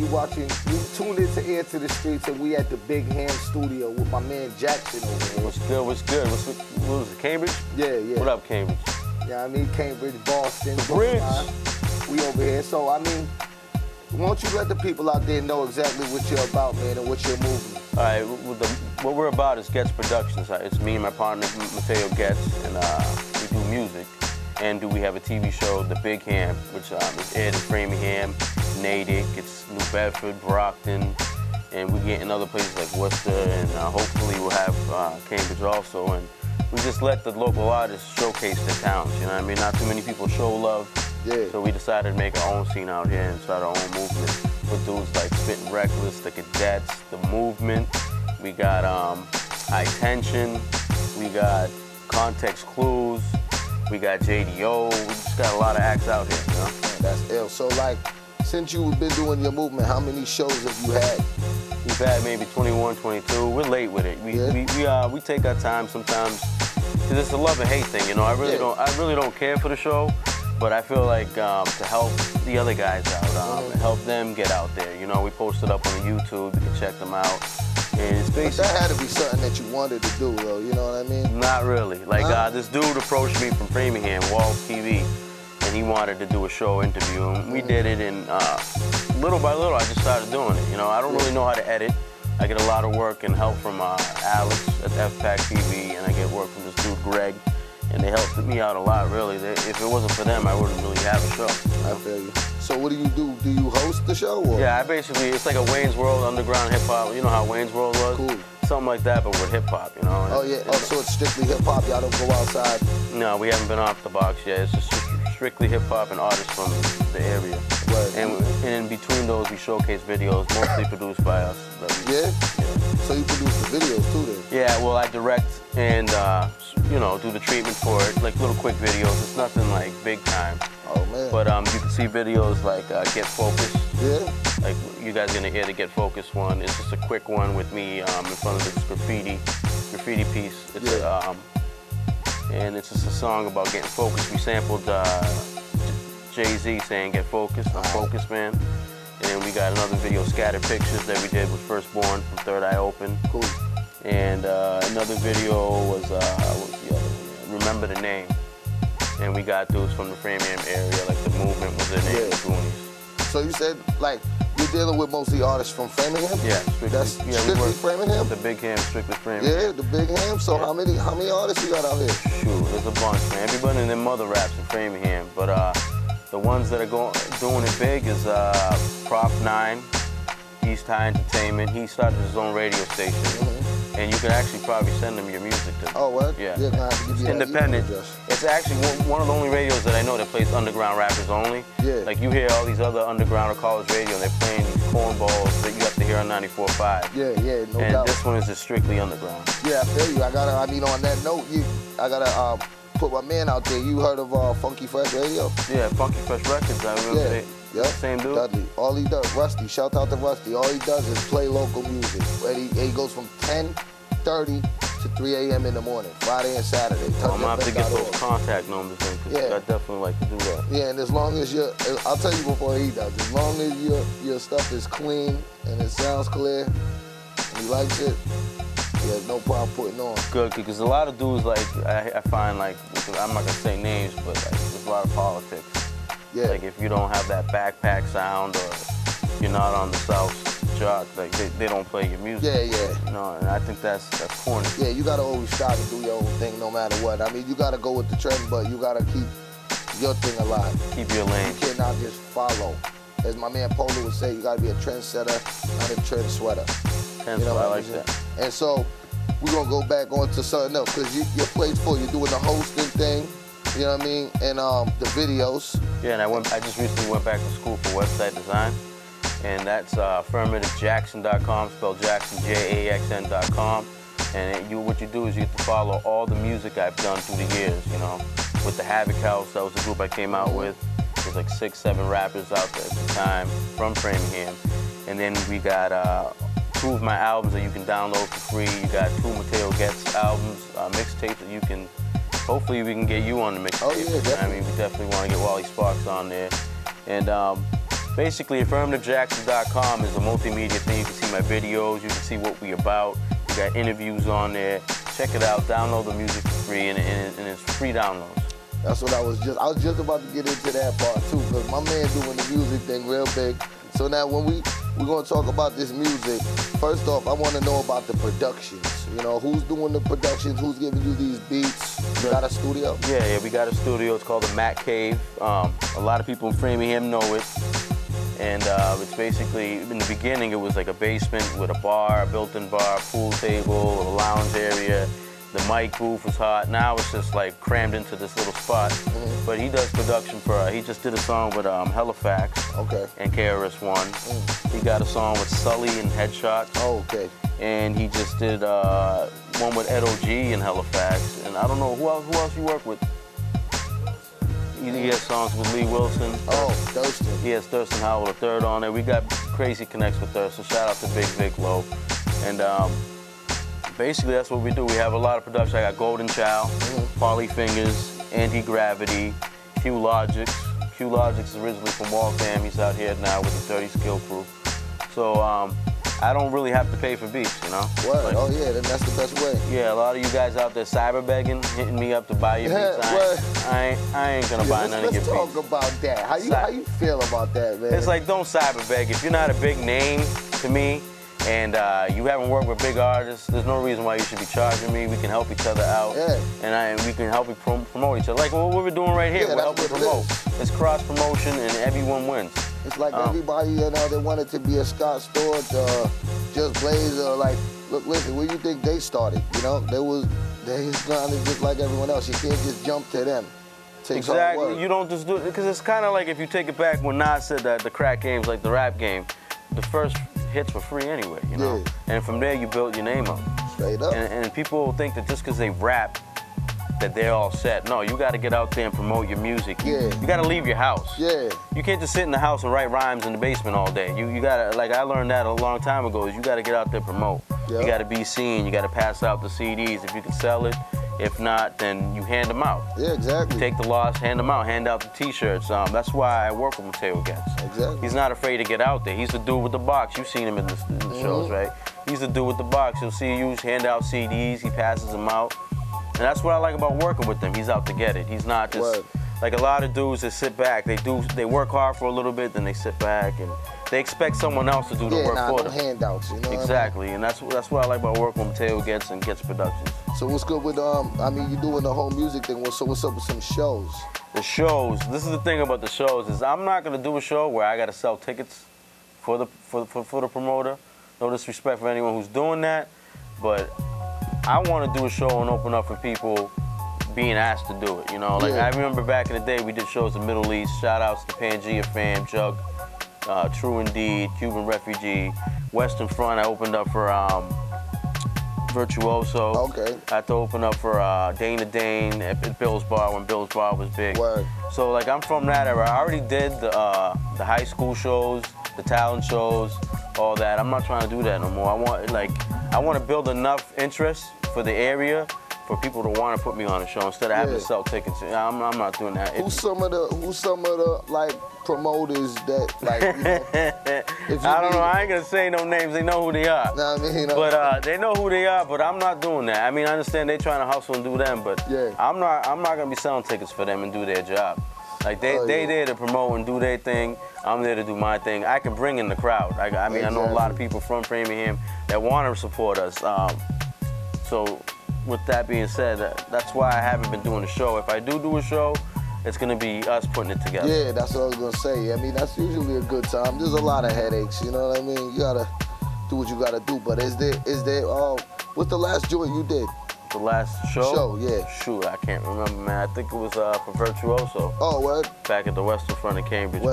you tuned into Ear to the Streets, and we at the Big Ham Studio with my man Jaxn over here. What's good, what's good? What was it, Cambridge? Yeah, yeah. What up, Cambridge? Yeah, I mean, Cambridge, Boston, Bridge. We over here. So, I mean, why don't you let the people out there know exactly what you're about, man, and what you're moving? All right, what we're about is Getz Productions. It's me and my partner, Mateo Getz, and we do music. And we have a TV show, The Big Ham, which is aired in Framingham, Natick, it's New Bedford, Brockton, and we get in other places like Worcester, and hopefully we'll have Cambridge also. And we just let the local artists showcase their talents, you know what I mean? Not too many people show love, so we decided to make our own scene out here and start our own movement with dudes like Spittin' Reckless, the Cadets, the Movement. We got High Tension, we got Context Clues, we got JDO, we just got a lot of acts out here, you know? Man, that's ill. So, like, since you've been doing your movement, how many shows have you had? We've had maybe 21, 22. We're late with it. We take our time sometimes, because it's a love and hate thing, you know? I really don't care for the show, but I feel like to help the other guys out, help them get out there, you know? We post it up on YouTube, you can check them out. And it's basically, but that had to be something that you wanted to do, though, you know what I mean? Not really. Like, this dude approached me from Framingham, Wall TV, and he wanted to do a show interview, and we did it, and little by little, I just started doing it, you know? I don't really know how to edit. I get a lot of work and help from Alex at FPAC TV, and I get work from this dude, Greg, and they helped me out a lot, really. If it wasn't for them, I wouldn't really have a show. I feel you. So what do you do? Do you host the show? Or? Yeah, it's like a Wayne's World underground hip-hop. You know how Wayne's World was? Cool. Something like that, but with hip-hop, you know? Oh, yeah. So it's strictly hip-hop? Y'all don't go outside? No, we haven't been off the box yet. It's just strictly hip-hop and artists from the area. Right. And in between those, we showcase videos, mostly produced by us. Yeah? So you produce the videos, too, then? Yeah, well, I direct and, you know, do the treatment for it, like little quick videos. It's nothing, like, big time. Oh, man. But you can see videos like Get Focused. Yeah? Like, you guys are gonna hear the Get Focused one. It's just a quick one with me in front of this graffiti piece. It's and it's just a song about getting focused. We sampled Jay-Z saying "Get Focused," I'm Focused Man. And then we got another video, Scattered Pictures, that we did with Firstborn from Third Eye Open. Cool. And another video was what was the other one? Remember the Name. And we got dudes from the Framingham area, like the Movement was their name, the Goonies. So you said, like, you're dealing with mostly artists from Framingham? Yeah, strictly. Strictly Framingham? The Big Ham, strictly Framingham. Yeah, the Big Ham. So how many artists you got out here? Shoot, there's a bunch, man. Everybody and their mother raps in Framingham, but the ones that are doing it big is Prop 9, East High Entertainment. He started his own radio station. And you could actually probably send them your music to. Oh, what? Yeah. It's independent. It's actually one of the only radios that I know that plays underground rappers only. Yeah. Like you hear all these other underground or college radio, and they're playing these cornballs that you have to hear on 94.5. Yeah, no doubt. And this one is just strictly underground. Yeah, I feel you. I mean, on that note, I gotta put my man out there. You heard of Funky Fresh Radio? Yeah, Funky Fresh Records. I remember. Yeah. Same dude? Dudley. All he does, Rusty, shout out to Rusty. All he does is play local music. He goes from 10:30 to 3 a.m. in the morning, Friday and Saturday. I'm gonna have to get those contact numbers in, because I definitely like to do that. Yeah, and as long as I'll tell you before he does, as long as your stuff is clean and it sounds clear and he likes it, there's no problem putting on. Good, because a lot of dudes, like, I find, like, I'm not gonna say names, but like, there's a lot of politics. Yeah. Like, if you don't have that backpack sound, or you're not on the South jock, like, they don't play your music. Yeah. You know, and I think that's corny. Yeah, you gotta always strive to do your own thing no matter what. I mean, you gotta go with the trend, but you gotta keep your thing alive. Keep your lane. You cannot just follow. As my man Polo would say, you gotta be a trendsetter, not a trend sweater. You know, I like that. And so, we're gonna go back on to something else, because your plate's full. You're doing the hosting thing, you know what I mean, and the videos. Yeah, and I just recently went back to school for website design, and that's affirmativejaxn.com, spelled Jaxn, Jaxn.com. And what you do is you get to follow all the music I've done through the years, you know. With the Havoc House, that was the group I came out with. There's like 6, 7 rappers out there at the time from Framingham. And then we got 2 of my albums that you can download for free. You got 2 Mateo Getz albums, mixtapes that you can, hopefully we can get you on the mixtape. Oh yeah, definitely. I mean, we definitely want to get Wally Sparks on there. And Basically, affirmativejaxn.com is a multimedia thing. You can see my videos, you can see what we about. We got interviews on there. Check it out, download the music for free, and it's free downloads. That's what I was just about to get into that part too, because my man doing the music thing real big. So now when we're gonna talk about this music, first off, I want to know about the productions. You know, who's doing the productions, who's giving you these beats? You got a studio? Yeah, we got a studio. It's called the Mac Cave. A lot of people in Framingham know it. And it's basically, in the beginning, it was like a basement with a bar, a built-in bar, pool table, a lounge area. The mic booth was hot. Now it's just like crammed into this little spot. Mm-hmm. But he does production for, he just did a song with Halifax and KRS-One. He got a song with Sully and Headshots. Oh, okay. And he just did one with Ed OG in Halifax. And I don't know, who else you work with? He has songs with Lee Wilson. Oh, Thurston. He has Thurston Howell III on there. We got crazy connects with Thurston. Shout out to Big Vic Low. And basically that's what we do. We have a lot of production. I got Golden Child, Polly Fingers, Anti-Gravity, Q Logics. Q Logics is originally from Waltham. He's out here now with the 30 Skill Crew. So I don't really have to pay for beats, you know? Word. Like, oh yeah, then that's the best way. Yeah, a lot of you guys out there cyber begging, hitting me up to buy your beats. I ain't gonna buy none of your beats. Let's talk about that. How you feel about that, man? It's like, don't cyber beg. If you're not a big name to me, and you haven't worked with big artists, there's no reason why you should be charging me. We can help each other out, and we can help you promote each other. Like what we're doing right here, we're helping promote. It's cross promotion, and everyone wins. It's like everybody, you know, they wanted to be a Scott Storch, Just Blaze, like, look, listen, where you think they started? You know, they grinding just like everyone else. You can't just jump to them. Exactly. You don't just do it, because it's kind of like if you take it back when Nas said that the crack game's like the rap game. The first hits were free anyway, you know? Yeah. And from there, you build your name up. Straight up. And people think that just because they rap, that they're all set. No, you got to get out there and promote your music. You got to leave your house. Yeah. You can't just sit in the house and write rhymes in the basement all day. You got to, like I learned that a long time ago, is you got to get out there and promote. You got to be seen. You got to pass out the CDs if you can sell it. If not, then you hand them out. Yeah, exactly. You take the loss, hand them out, hand out the T-shirts. That's why I work with Mateo Getz. Exactly. He's not afraid to get out there. He's the dude with the box. You've seen him in the shows, right? He's the dude with the box. You'll see you hand out CDs. He passes them out. And that's what I like about working with him. He's out to get it. He's not just like a lot of dudes that sit back. They work hard for a little bit, then they sit back and they expect someone else to do the work for them. Handouts, you know. Exactly, and that's what I like about working with Mateo Getz and Getz Productions. So what's good with I mean, you're doing the whole music thing. So what's up with some shows? The shows. This is the thing about the shows is I'm not gonna do a show where I gotta sell tickets for the promoter. No disrespect for anyone who's doing that, but I want to do a show and open up for people being asked to do it. You know, like I remember back in the day we did shows in the Middle East. Shout outs to Pangea Fam, Jug, True Indeed, Cuban Refugee, Western Front. I opened up for Virtuoso. Okay. I had to open up for Dana Dane at Bill's Bar when Bill's Bar was big. Word. So like I'm from that era. I already did the high school shows, the talent shows, all that. I'm not trying to do that no more. I want to build enough interest for the area for people to want to put me on a show instead of having to sell tickets. I'm not doing that. Who's some of the like promoters that like? You know, I don't know. I ain't gonna say no names. They know who they are. Nah, I mean, you know. But they know who they are. But I'm not doing that. I mean, I understand they trying to hustle and do them, but I'm not gonna be selling tickets for them and do their job. Like they there to promote and do their thing. I'm there to do my thing. I can bring in the crowd. I mean, I know a lot of people from Framingham that want to support us. So with that being said, that's why I haven't been doing a show. If I do a show, it's gonna be us putting it together. Yeah, that's what I was gonna say. I mean, that's usually a good time. There's a lot of headaches, you know what I mean? You gotta do what you gotta do. But is there what's the last joint you did? The last show? Yeah. Shoot, I can't remember, man. I think it was for Virtuoso. Oh, what? Back at the Western Front of Cambridge.